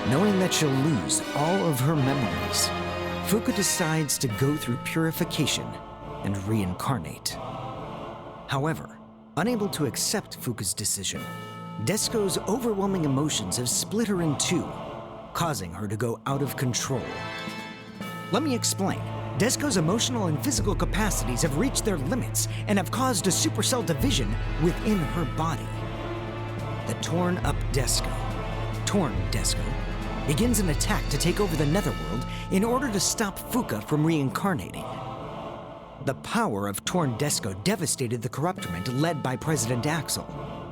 Knowing that she'll lose all of her memories, Fuka decides to go through purification and reincarnate. However, unable to accept Fuka's decision, Desko's overwhelming emotions have split her in two, causing her to go out of control. Let me explain. Desko's emotional and physical capacities have reached their limits and have caused a supercell division within her body. The torn up Desko, Torn Desko, begins an attack to take over the Netherworld in order to stop Fuka from reincarnating. The power of Torn Desko devastated the corruptment led by President Axel,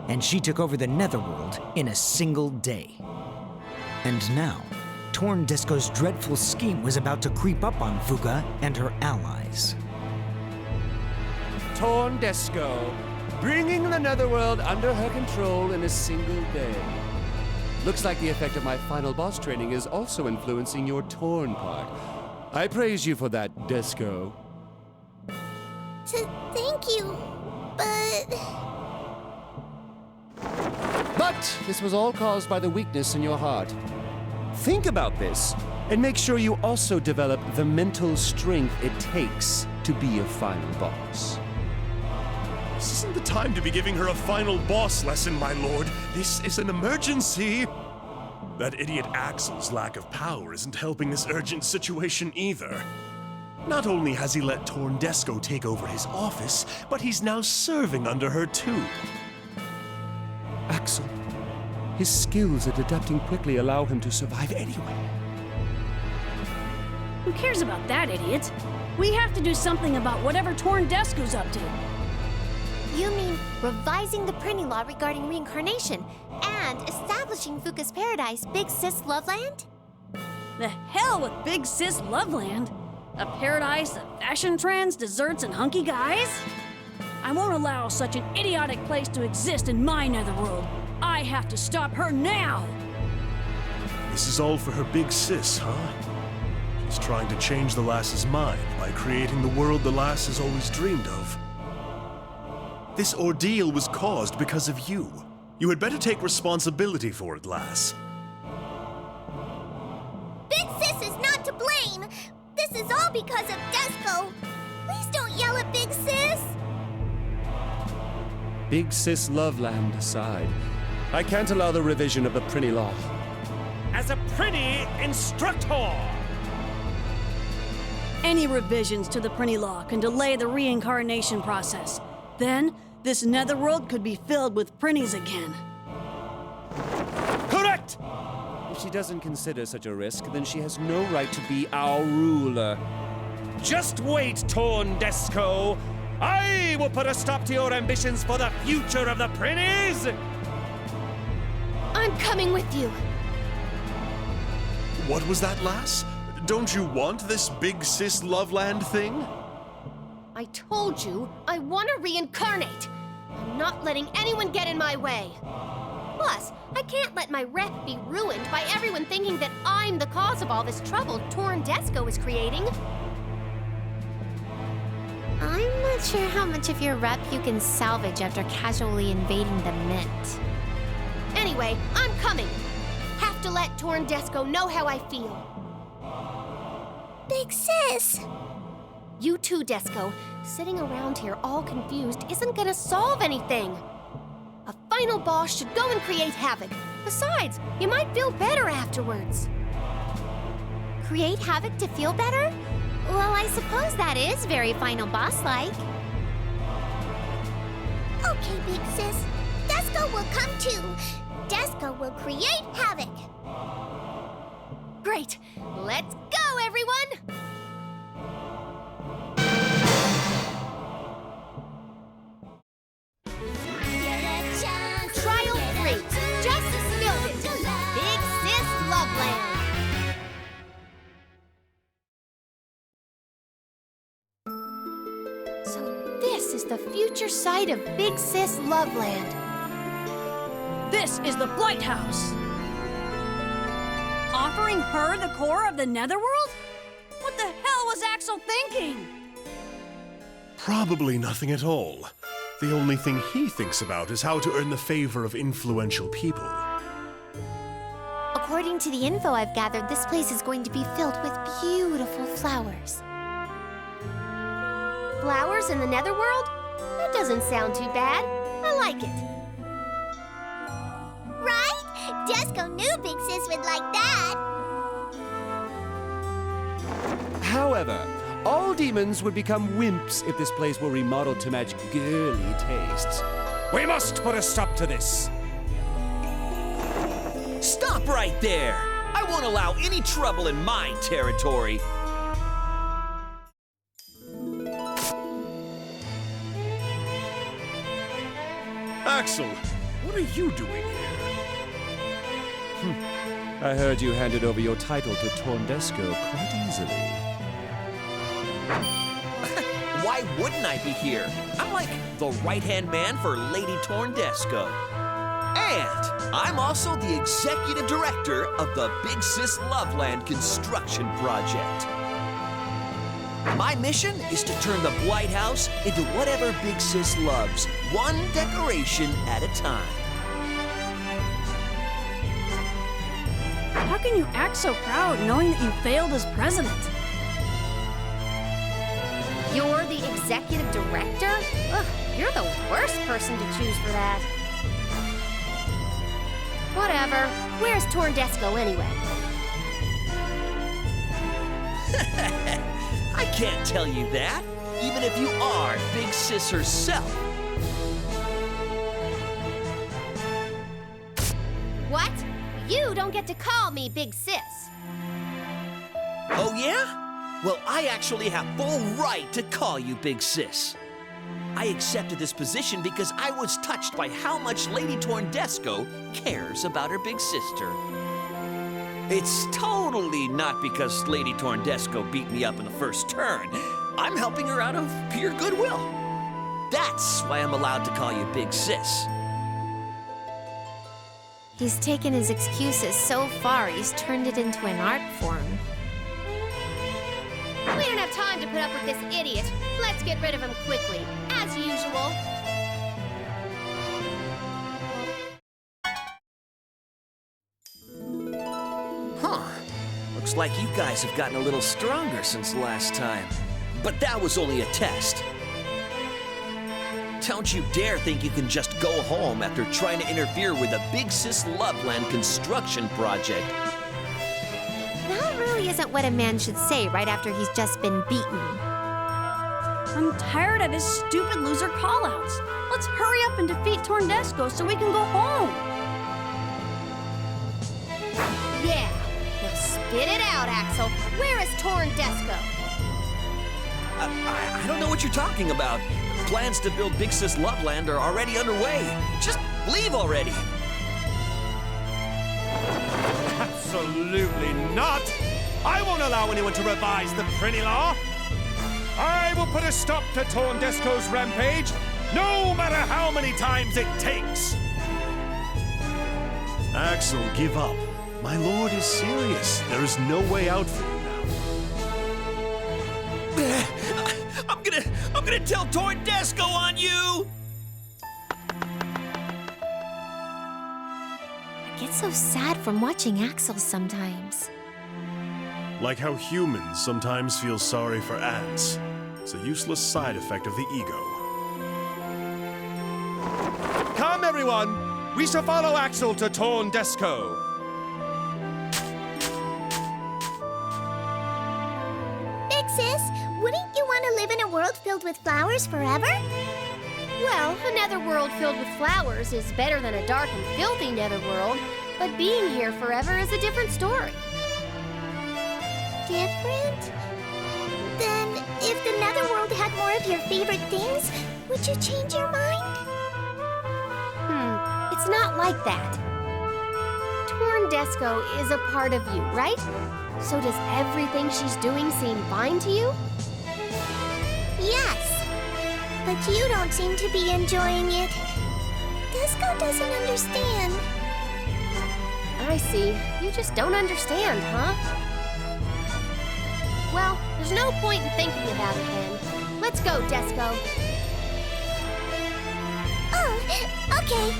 and she took over the Netherworld in a single day. And now, Torn Desko's dreadful scheme was about to creep up on Fuka and her allies. Torn Desko, bringing the Netherworld under her control in a single day. Looks like the effect of my final boss training is also influencing your Torn part. I praise you for that, Desko. Thank you, But this was all caused by the weakness in your heart. Think about this, and make sure you also develop the mental strength it takes to be a final boss. This isn't the time to be giving her a final boss lesson, my lord. This is an emergency. That idiot Axel's lack of power isn't helping this urgent situation either. Not only has he let Torn Desko take over his office, but he's now serving under her too. Axel, his skills at adapting quickly allow him to survive anyway. Who cares about that idiot? We have to do something about whatever Torn Desko's up to. You mean revising the printing law regarding reincarnation and establishing Fuka's Paradise, Big Sis Loveland? The hell with Big Sis Loveland? A paradise of fashion trends, desserts, and hunky guys? I won't allow such an idiotic place to exist in my Netherworld. I have to stop her now! This is all for her big sis, huh? She's trying to change the lass's mind by creating the world the lass has always dreamed of. This ordeal was caused because of you. You had better take responsibility for it, lass. Big Sis is not to blame! This is all because of Desko! Please don't yell at Big Sis! Big Sis Loveland aside, I can't allow the revision of the Prinny Law. As a Prinny instructor! Any revisions to the Prinny Law can delay the reincarnation process. Then, this Netherworld could be filled with Prinnies again. Correct! If she doesn't consider such a risk, then she has no right to be our ruler. Just wait, Torn Desko! I will put a stop to your ambitions for the future of the Prinnies! I'm coming with you. What was that, lass? Don't you want this Big Sis Loveland thing? I told you, I want to reincarnate. I'm not letting anyone get in my way. Plus, I can't let my rep be ruined by everyone thinking that I'm the cause of all this trouble Torn Desko is creating. I'm not sure how much of your rep you can salvage after casually invading the Mint. Anyway, I'm coming. Have to let Torn Desko know how I feel. Big Sis! You too, Desko. Sitting around here all confused isn't gonna solve anything. A final boss should go and create havoc. Besides, you might feel better afterwards. Create havoc to feel better? Well, I suppose that is very final boss-like. Okay, Big Sis. Desko will come too. Desko will create havoc. Great. Let's go, everyone! Trial 3. Justice filled it. Big Sis Loveland. So this is the future site of Big Sis Loveland. This is the Blight House. Offering her the core of the Netherworld? What the hell was Axel thinking? Probably nothing at all. The only thing he thinks about is how to earn the favor of influential people. According to the info I've gathered, this place is going to be filled with beautiful flowers. Flowers in the Netherworld? That doesn't sound too bad. I like it. Right? Desco knew Big Sis would like that. However, all demons would become wimps if this place were remodeled to match girly tastes. We must put a stop to this. Stop right there! I won't allow any trouble in my territory. Axel, what are you doing here? I heard you handed over your title to Torndesco quite easily. Why wouldn't I be here? I'm like the right-hand man for Lady Torndesco. And I'm also the executive director of the Big Sis Loveland construction project. My mission is to turn the Blight House into whatever Big Sis loves, one decoration at a time. How can you act so proud knowing that you failed as president? You're the executive director? Ugh, you're the worst person to choose for that. Whatever. Where's Torndesco anyway? I can't tell you that, even if you are Big Sis herself. What? You don't get to call me Big Sis. Oh, yeah? Well, I actually have full right to call you Big Sis. I accepted this position because I was touched by how much Lady Torndesco cares about her big sister. It's totally not because Lady Torndesco beat me up in the first turn. I'm helping her out of pure goodwill. That's why I'm allowed to call you Big Sis. He's taken his excuses so far, he's turned it into an art form. We don't have time to put up with this idiot. Let's get rid of him quickly, as usual. Huh. Looks like you guys have gotten a little stronger since last time. But that was only a test. Don't you dare think you can just go home after trying to interfere with the Big Sis Loveland construction project. That really isn't what a man should say right after he's just been beaten. I'm tired of his stupid loser callouts. Let's hurry up and defeat Torndesco so we can go home. Yeah. Now spit it out, Axel. Where is Torndesco? I don't know what you're talking about. Plans to build Big Sis Loveland are already underway. Just leave already. Absolutely not! I won't allow anyone to revise the Prinny Law! I will put a stop to Torndesco's rampage, no matter how many times it takes! Axel, give up. My lord is serious. There is no way out for you now. I'm gonna tell Torndesco on you! I get so sad from watching Axel sometimes. Like how humans sometimes feel sorry for ants. It's a useless side effect of the ego. Come, everyone! We shall follow Axel to Torndesco. Big Sis, wouldn't you want to live in a world filled with flowers forever? Well, a netherworld filled with flowers is better than a dark and filthy netherworld, but being here forever is a different story. Different? Then, if the Netherworld had more of your favorite things, would you change your mind? It's not like that. Torndesco is a part of you, right? So does everything she's doing seem fine to you? Yes. But you don't seem to be enjoying it. Desco doesn't understand. I see. You just don't understand, huh? Well, there's no point in thinking about it then. Let's go, Desco. Oh, okay.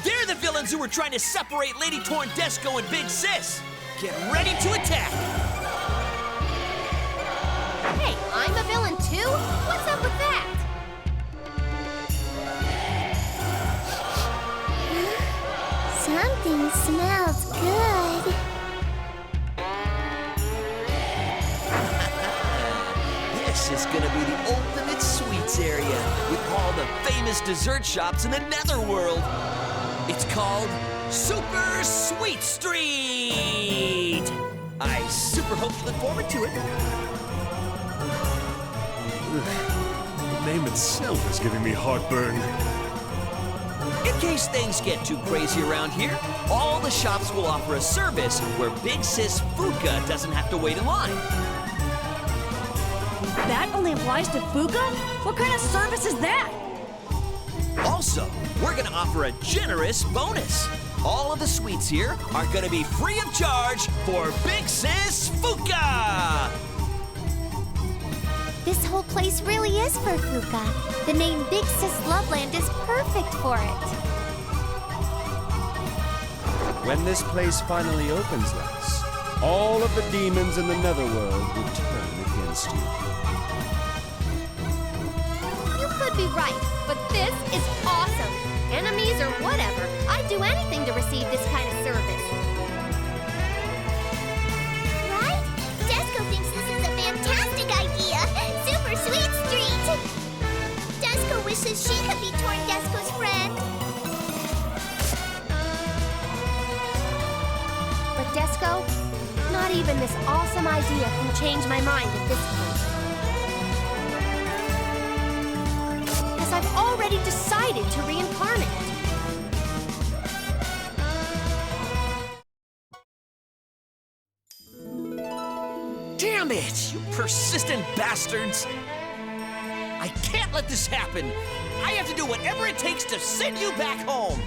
They're the villains who were trying to separate Lady Torndesco and Big Sis. Get ready to attack. Hey, I'm a villain too? What's up with that? Something smells good. This is gonna be the ultimate sweets area with all the famous dessert shops in the Netherworld. It's called Super Sweet Street. I super hope you look forward to it. The name itself is giving me heartburn. In case things get too crazy around here, all the shops will offer a service where Big Sis Fuka doesn't have to wait in line. That only applies to Fuka? What kind of service is that? Also, we're gonna offer a generous bonus. All of the sweets here are gonna be free of charge for Big Sis Fuka! This whole place really is for Fuka. The name Big Sis Loveland is perfect for it. When this place finally opens, Lex, all of the demons in the Netherworld will turn against you. You could be right, but this is awesome. Enemies or whatever, I'd do anything to receive this kind of service. Right? Desco thinks this is a fantastic idea. Super Sweet Street. Desco wishes she could be Torndesco's friend. But Desco, not even this awesome idea can change my mind at this point. Because I've already decided to reincarnate. Damn it, you persistent bastards! I can't let this happen! I have to do whatever it takes to send you back home!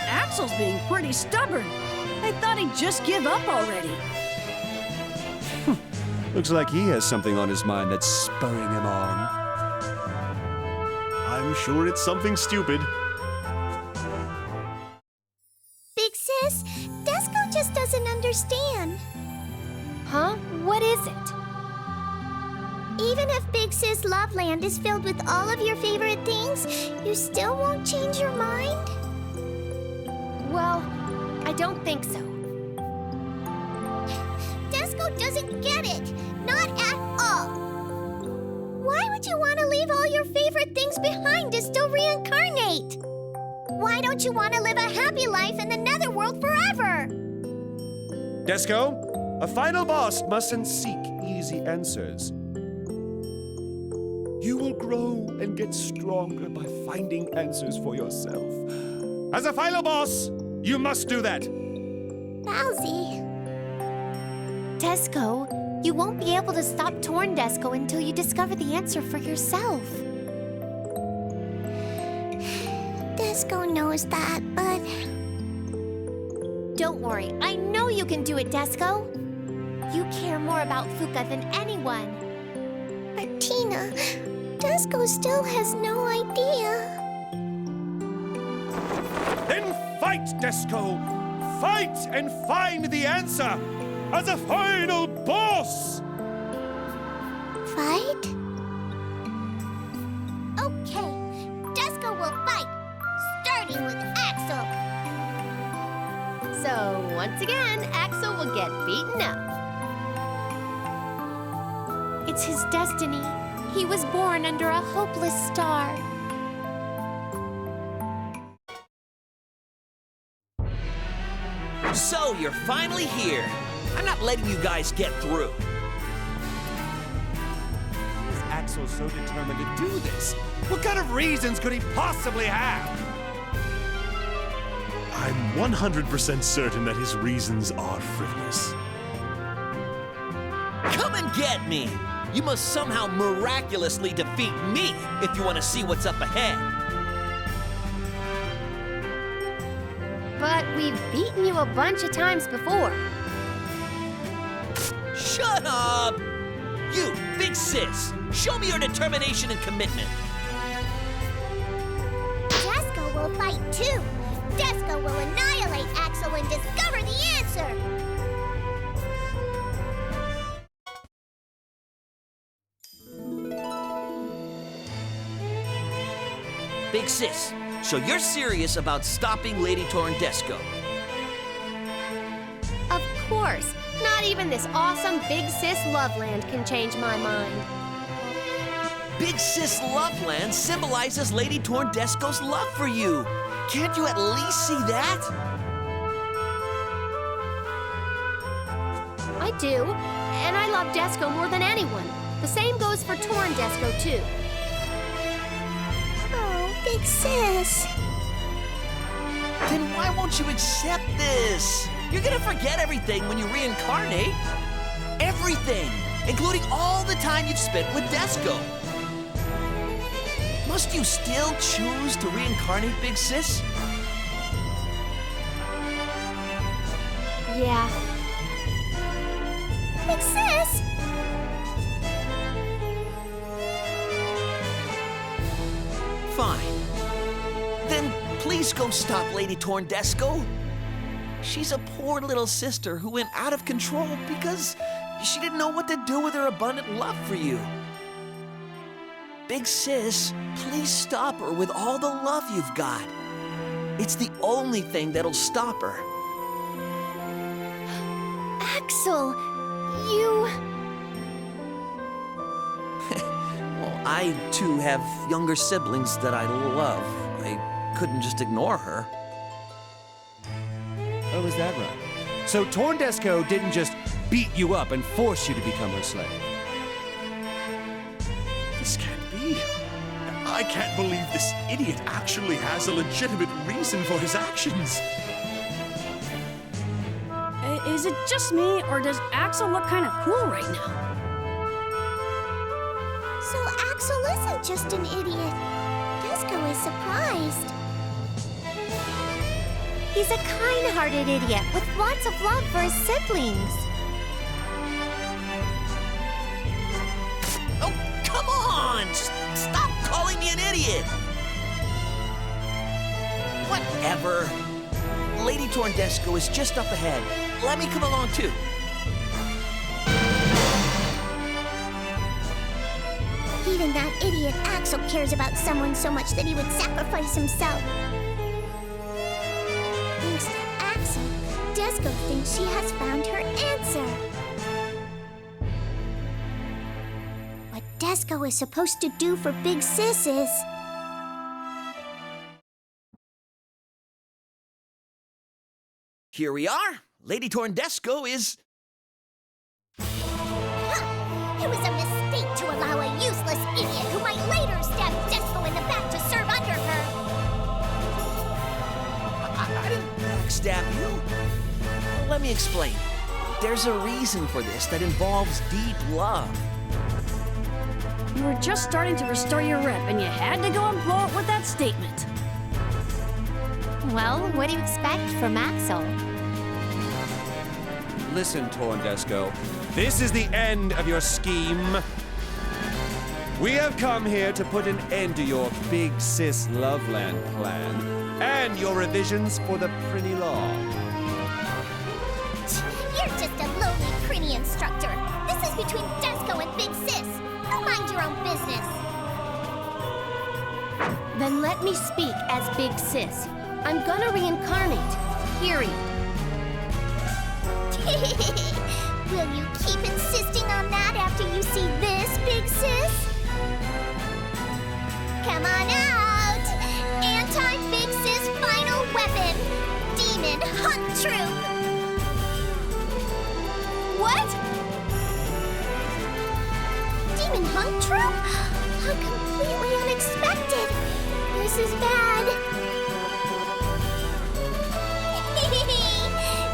Axel's being pretty stubborn. I thought he'd just give up already. Looks like he has something on his mind that's spurring him on. I'm sure it's something stupid. Big Sis, Desco just doesn't understand. Huh? What is it? Even if Big Sis Loveland is filled with all of your favorite things, you still won't change your mind? Well, I don't think so. Desco doesn't get it. Not at all. Why would you want to leave all your favorite things behind to still reincarnate? Why don't you want to live a happy life in the Netherworld forever? Desco, a final boss mustn't seek easy answers. You will grow and get stronger by finding answers for yourself. As a final boss, you must do that. Bowsy. Desco, you won't be able to stop Torndesco until you discover the answer for yourself. Desco knows that, but... Don't worry, I know you can do it, Desco. You care more about Fuka than anyone. Martina, Desco still has no idea. Then fight, Desco! Fight and find the answer as a final boss! Fight? Okay, Desco will fight, starting with Axel. So, once again, Axel will get beaten up. It's his destiny. He was born under a hopeless star. So, you're finally here. I'm not letting you guys get through. Is Axel so determined to do this? What kind of reasons could he possibly have? I'm 100% certain that his reasons are frivolous. Come and get me! You must somehow miraculously defeat me if you want to see what's up ahead. But we've beaten you a bunch of times before. Shut up! You, Big Sis, show me your determination and commitment. will fight too. Desco will annihilate Axel and discover the answer. Big Sis, so you're serious about stopping Lady Torndesco? Of course. Not even this awesome Big Sis Loveland can change my mind. Big Sis Loveland symbolizes Lady Torndesco's love for you. Can't you at least see that? I do. And I love Desco more than anyone. The same goes for Torndesco, too. Oh, Big Sis. Then why won't you accept this? You're gonna forget everything when you reincarnate. Everything, including all the time you've spent with Desco. Must you still choose to reincarnate, Big Sis? Yeah. Big Sis? Fine. Then please go stop Lady Torndesco. She's a poor little sister who went out of control because she didn't know what to do with her abundant love for you. Big Sis, please stop her with all the love you've got. It's the only thing that'll stop her. Axel, you... Well, I, too, have younger siblings that I love. I couldn't just ignore her. Oh, is that right? So Torndesco didn't just beat you up and force you to become her slave? This can't be. I can't believe this idiot actually has a legitimate reason for his actions. Is it just me, or does Axel look kind of cool right now? So Axel isn't just an idiot. Desco is surprised. He's a kind-hearted idiot with lots of love for his siblings. Oh, come on! Just stop calling me an idiot! Whatever. Lady Torndesco is just up ahead. Let me come along, too. Even that idiot Axel cares about someone so much that he would sacrifice himself. Thanks to Axel, Desco thinks she has found her answer. What Desco is supposed to do for Big Sis is... Here we are. Lady Torndesco is... It was a mistake to allow a useless idiot who might later stab Desco in the back to serve under her. I didn't backstab you. Let me explain. There's a reason for this that involves deep love. You were just starting to restore your rep, and you had to go and blow it with that statement. Well, what do you expect from Axel? Listen, Torndesco, this is the end of your scheme. We have come here to put an end to your Big Sis Loveland plan and your revisions for the Prinny Law. You're just a lowly Prinny instructor. This is between Desco and Big Sis. Go mind your own business. Then let me speak as Big Sis. I'm gonna reincarnate. Period. Will you keep insisting on that after you see this, Big Sis? Come on out! Anti-Big Sis final weapon! Demon Hunt Troop! What? Demon Hunt Troop? How completely unexpected! This is bad.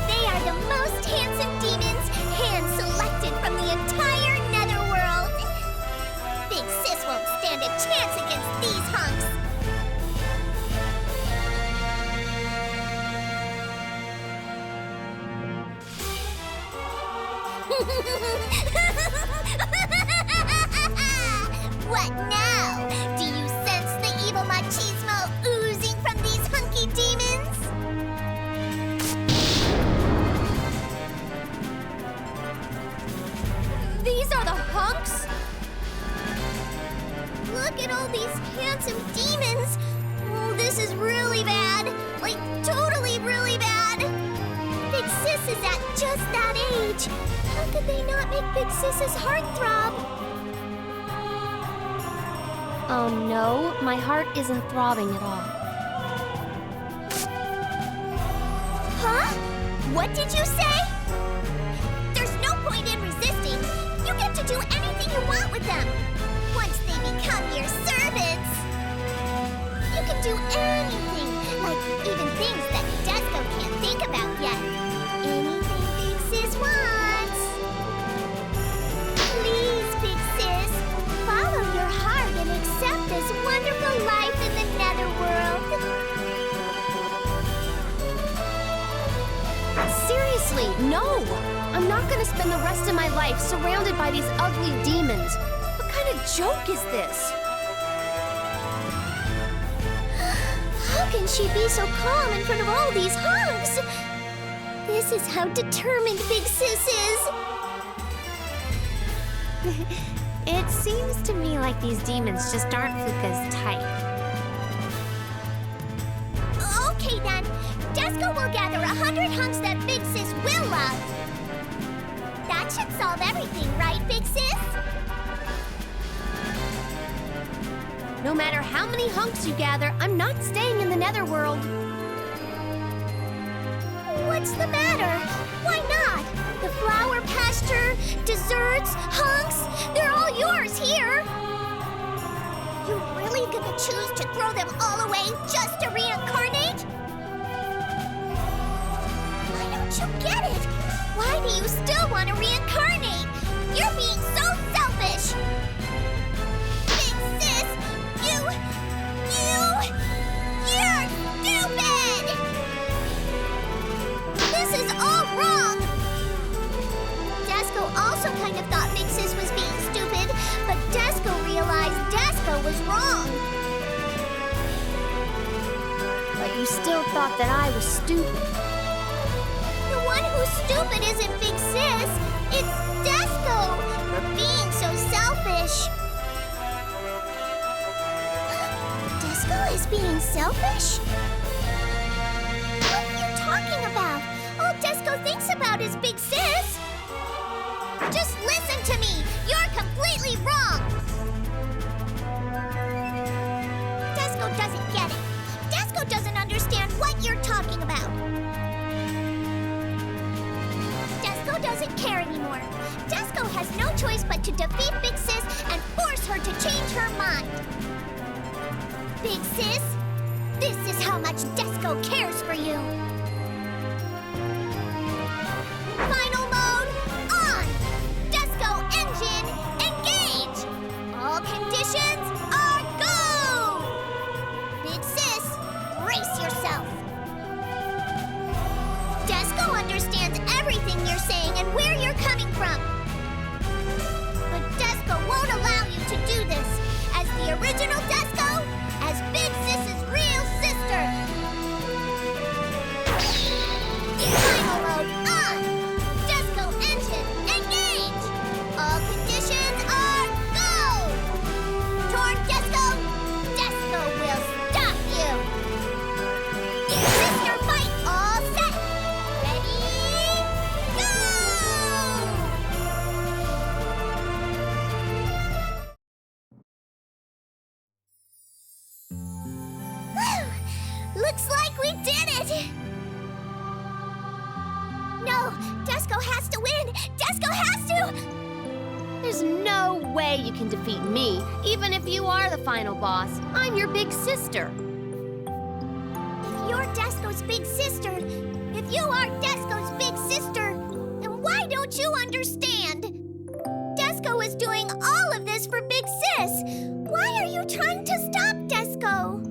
They are the most handsome demons hand-selected from the entire Netherworld. Big Sis won't stand a chance against these hunks. What now? Do you sense the evil machismo oozing from these Look at all these handsome demons. Oh, this is really bad. Like, totally really bad. Big Sis is at just that age. How could they not make Big Sis's heart throb? Oh no, my heart isn't throbbing at all. Huh? What did you say? There's no point in resisting. You get to do anything you want with them. Once they become your servants. You can do anything, like even things that Desco can't think about yet. Anything Big Sis wants. Please, Big Sis, follow your heart and accept this wonderful life in the Netherworld. Seriously, no! I'm not gonna spend the rest of my life surrounded by these ugly demons. What kind of joke is this? How can she be so calm in front of all these hunks? This is how determined Big Sis is. It seems to me like these demons just aren't Fuka's type. Okay then, Desco will gather 100 hunks that Big Sis will love. That should solve everything, right, Big Sis? No matter how many hunks you gather, I'm not staying in the Netherworld. What's the matter? Why not? The flower pasture, desserts, hunks, they're all yours here. You really gonna choose to throw them all away just to reincarnate? Why don't you get it? Why do you still want to reincarnate? You're being so selfish. Big Sis, you're stupid! This is all wrong! Desco also kind of thought Big Sis was being stupid, but Desco realized Desco was wrong. But you still thought that I was stupid. The one who's stupid isn't Big Sis, it's Desco for being so selfish. Desco is being selfish? What are you talking about? All Desco thinks about is Big Sis. Just listen to me. You're completely wrong. Desco doesn't get it. Desco doesn't understand what you're talking about. Desco doesn't care anymore. Desco has no choice but to defeat Big Sis and force her to change her mind. Big Sis, this is how much Desco cares for you. Final mode on! Desco engine engage! All conditions are go! Big Sis, brace yourself. Desco understands everything you're saying and where you're coming from. But Desco won't allow you to do this. As the original Desco, as Big Sis's real sister. Final mode on! Desco engine engage! All conditions are go! Torn Desco, Desco will stop you! Sister fight all set! Ready? Go! Whew! Looks like we did it! No, Desco has to win! Desco has to! There's no way you can defeat me, even if you are the final boss. I'm your big sister. If you're Desco's big sister, if you are Desco's big sister, then why don't you understand? Desco is doing all of this for Big Sis. Why are you trying to stop Desco?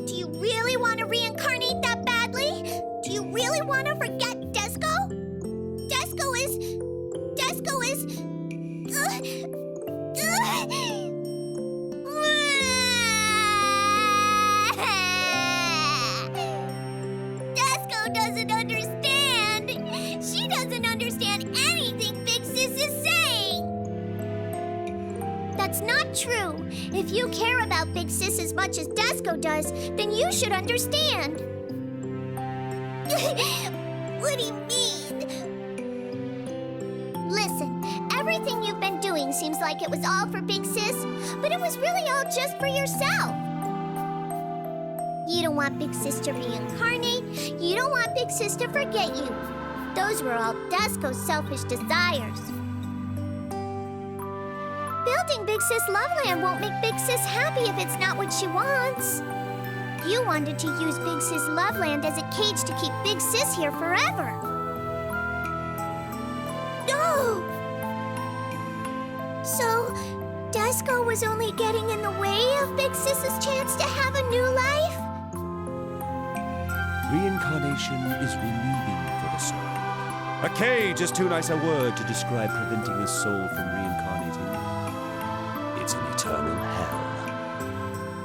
Do you really want to reincarnate that badly? Do you really want to forget Desco? Desco is... Desco doesn't understand. She doesn't understand anything Big Sis is saying. That's not true. If you care about Big Sis as much as Desco does, then you should understand. What do you mean? Listen, everything you've been doing seems like it was all for Big Sis, but it was really all just for yourself. You don't want Big Sis to reincarnate. You don't want Big Sis to forget you. Those were all Desco's selfish desires. Building Big Sis Loveland won't make Big Sis happy if it's not what she wants. You wanted to use Big Sis Loveland as a cage to keep Big Sis here forever. No! So, Desco was only getting in the way of Big Sis's chance to have a new life? Reincarnation is relieving for the soul. A cage is too nice a word to describe preventing a soul from reincarnating. It's an eternal hell.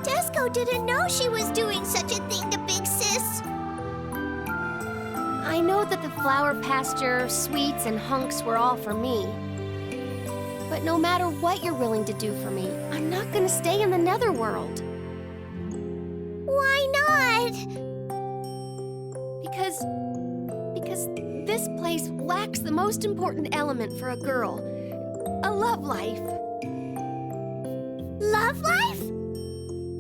Desco didn't know she was doing such a thing to Big Sis. I know that the flower pasture, sweets, and hunks were all for me. But no matter what you're willing to do for me, I'm not gonna stay in the Netherworld. Why not? Because this place lacks the most important element for a girl. A love life. Love life?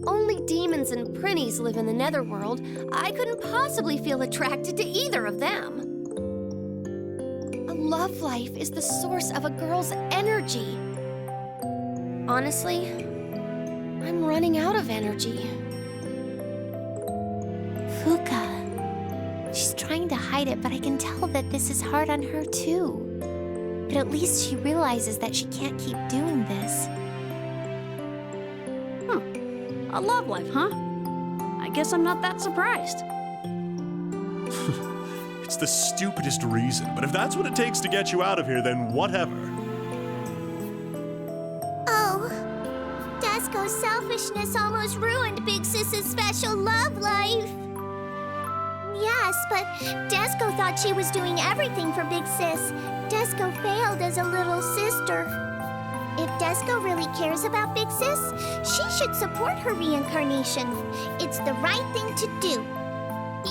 Only demons and prinnies live in the Netherworld. I couldn't possibly feel attracted to either of them. A love life is the source of a girl's energy. Honestly, I'm running out of energy. Fuka. She's trying to hide it, but I can tell that this is hard on her too. But at least she realizes that she can't keep doing this. A love life, huh? I guess I'm not that surprised. It's the stupidest reason, but if that's what it takes to get you out of here, then whatever. Oh, Desco's selfishness almost ruined Big Sis's special love life. Yes, but Desco thought she was doing everything for Big Sis. Desco failed as a little sister. If Desco really cares about Big Sis, she should support her reincarnation. It's the right thing to do.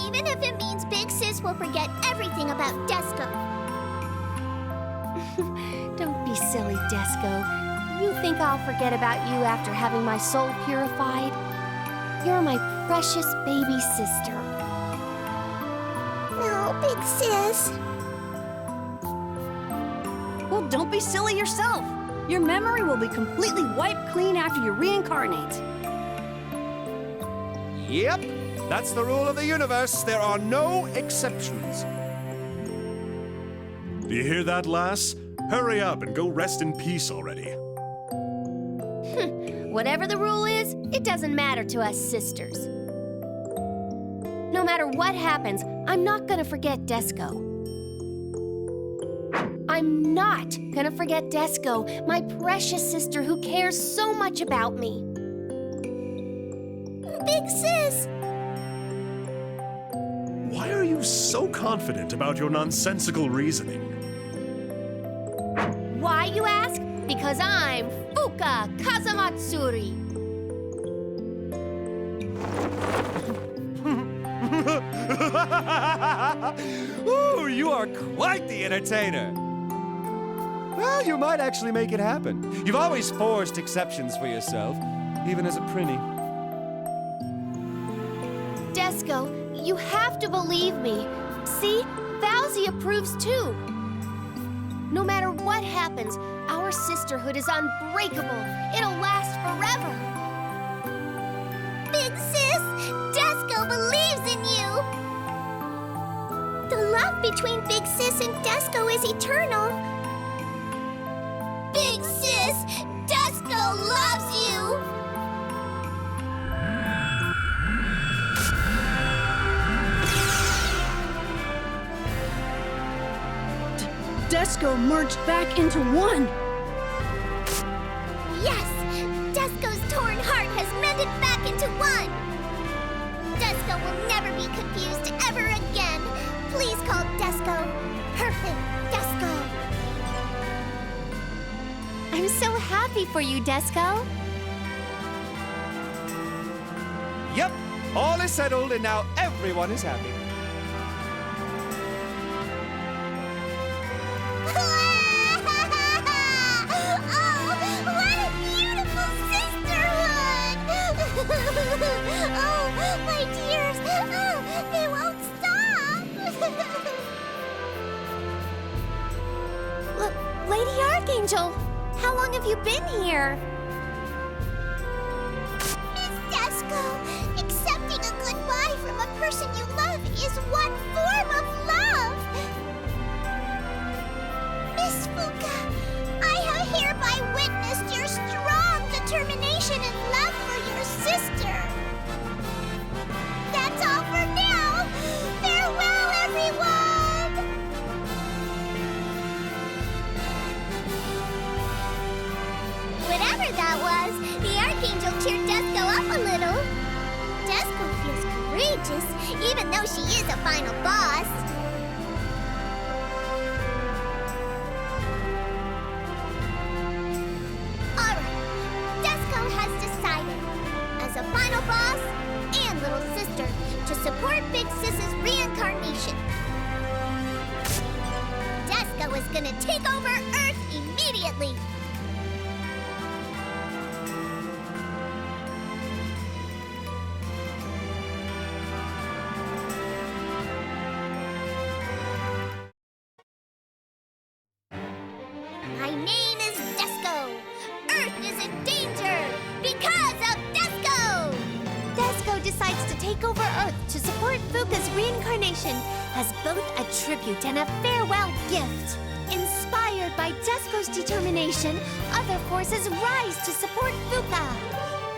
Even if it means Big Sis will forget everything about Desco. Don't be silly, Desco. You think I'll forget about you after having my soul purified? You're my precious baby sister. No, Big Sis. Well, don't be silly yourself. Your memory will be completely wiped clean after you reincarnate. Yep, that's the rule of the universe. There are no exceptions. Do you hear that, lass? Hurry up and go rest in peace already. Whatever the rule is, it doesn't matter to us sisters. No matter what happens, I'm not gonna forget Desco. I'm not gonna forget Desco, my precious sister who cares so much about me. Big Sis! Why are you so confident about your nonsensical reasoning? Why, you ask? Because I'm Fuka Kazamatsuri. Ooh, you are quite the entertainer. Well, you might actually make it happen. You've always forced exceptions for yourself, even as a prinny. Desco, you have to believe me. See, Valzy approves too. No matter what happens, our sisterhood is unbreakable. It'll last forever. Big Sis, Desco believes in you. The love between Big Sis and Desco is eternal. Big Sis, Desco loves you. Desco merged back into one. Yes, Desco's torn heart has mended back into one. Desco will never be confused ever again. Please call Desco Perfect Desco. I'm so happy happy for you, Desco. Yep, all is settled and now everyone is happy. Oh, what a beautiful sisterhood! Oh, my dears, oh, they won't stop. Lady Archangel, how long have you been here? Miss Desco, accepting a goodbye from a person you love is one form of love. Miss Fuka, I have hereby witnessed your strong determination and love for your sister. That's all for now. Farewell, everyone. Whatever that was, the Archangel cheered Desco up a little. Desco feels courageous, even though she is a final boss. Alright, Desco has decided, as a final boss and little sister, to support Big Sis's reincarnation. Desco is gonna take over Earth immediately. My name is Desco. Earth is in danger because of Desco. Desco decides to take over Earth to support Fuka's reincarnation as both a tribute and a farewell gift. Inspired by Desco's determination, other forces rise to support Fuka.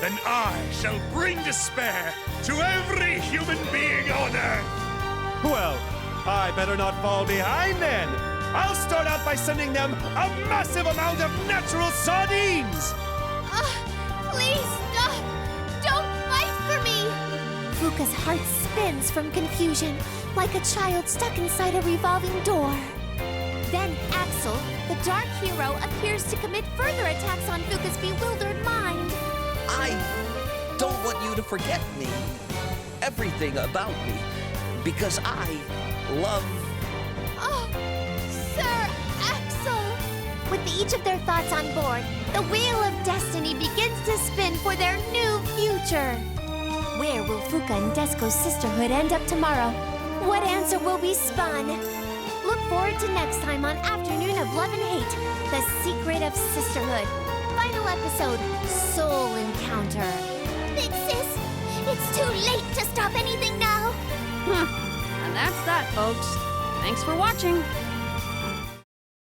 Then I shall bring despair to every human being on Earth. Well, I better not fall behind then. I'll start out by sending them a massive amount of natural sardines! Please stop! Don't fight for me! Fuka's heart spins from confusion, like a child stuck inside a revolving door. Then Axel, the dark hero, appears to commit further attacks on Fuka's bewildered mind. I don't want you to forget me. Everything about me. Because I love... Oh, Sir Axel! With each of their thoughts on board, the wheel of destiny begins to spin for their new future. Where will Fuka and Desco's sisterhood end up tomorrow? What answer will be spun? Look forward to next time on Afternoon of Love and Hate, The Secret of Sisterhood. Final episode, Soul Encounter. Big Sis, it's too late to stop anything now. And that's that, folks. Thanks for watching.